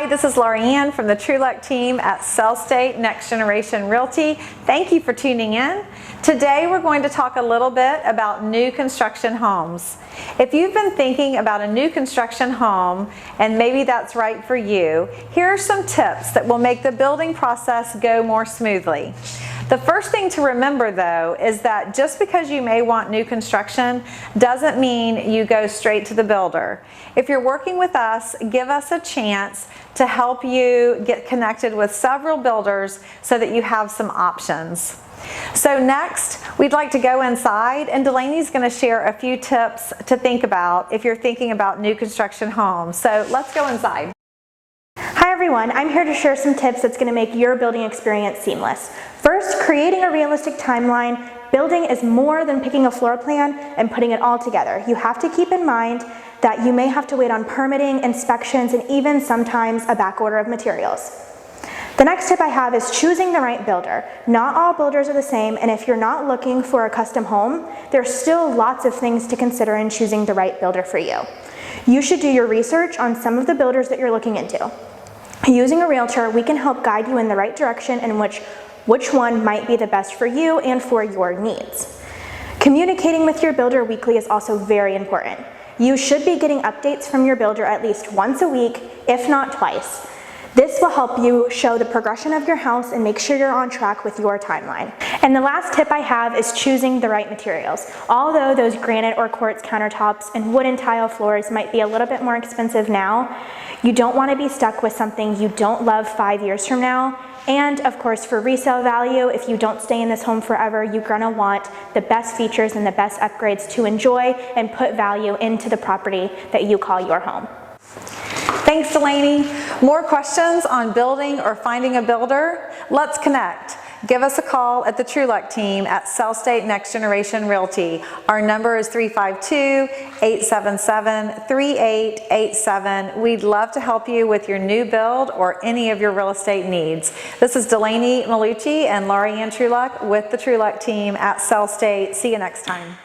Hi, this is Laurie Ann from the TrueLuck team at SellState Next Generation Realty. Thank you for tuning in. Today we're going to talk a little bit about new construction homes. If you've been thinking about a new construction home and maybe that's right for you, here are some tips that will make the building process go more smoothly. The first thing to remember though is that just because you may want new construction doesn't mean you go straight to the builder. If you're working with us, give us a chance to help you get connected with several builders so that you have some options. So next, we'd like to go inside, and Delaney's going to share a few tips to think about if you're thinking about new construction homes. So let's go inside. Hi everyone, I'm here to share some tips that's going to make your building experience seamless. First, creating a realistic timeline. Building is more than picking a floor plan and putting it all together. You have to keep in mind that you may have to wait on permitting, inspections, and even sometimes a back order of materials. The next tip I have is choosing the right builder. Not all builders are the same, and if you're not looking for a custom home, there's still lots of things to consider in choosing the right builder for you. You should do your research on some of the builders that you're looking into. Using a realtor, we can help guide you in the right direction and which one might be the best for you and for your needs. Communicating with your builder weekly is also very important. You should be getting updates from your builder at least once a week, if not twice. This will help you show the progression of your house and make sure you're on track with your timeline. And the last tip I have is choosing the right materials. Although those granite or quartz countertops and wooden tile floors might be a little bit more expensive now, you don't want to be stuck with something you don't love 5 years from now. And of course, for resale value, if you don't stay in this home forever, you're gonna want the best features and the best upgrades to enjoy and put value into the property that you call your home. Thanks, Delaney. More questions on building or finding a builder? Let's connect. Give us a call at the TrueLuck team at SellState Next Generation Realty. Our number is 352-877-3887. We'd love to help you with your new build or any of your real estate needs. This is Delaney Malucci and Laurie Ann TrueLuck with the TrueLuck team at SellState. See you next time.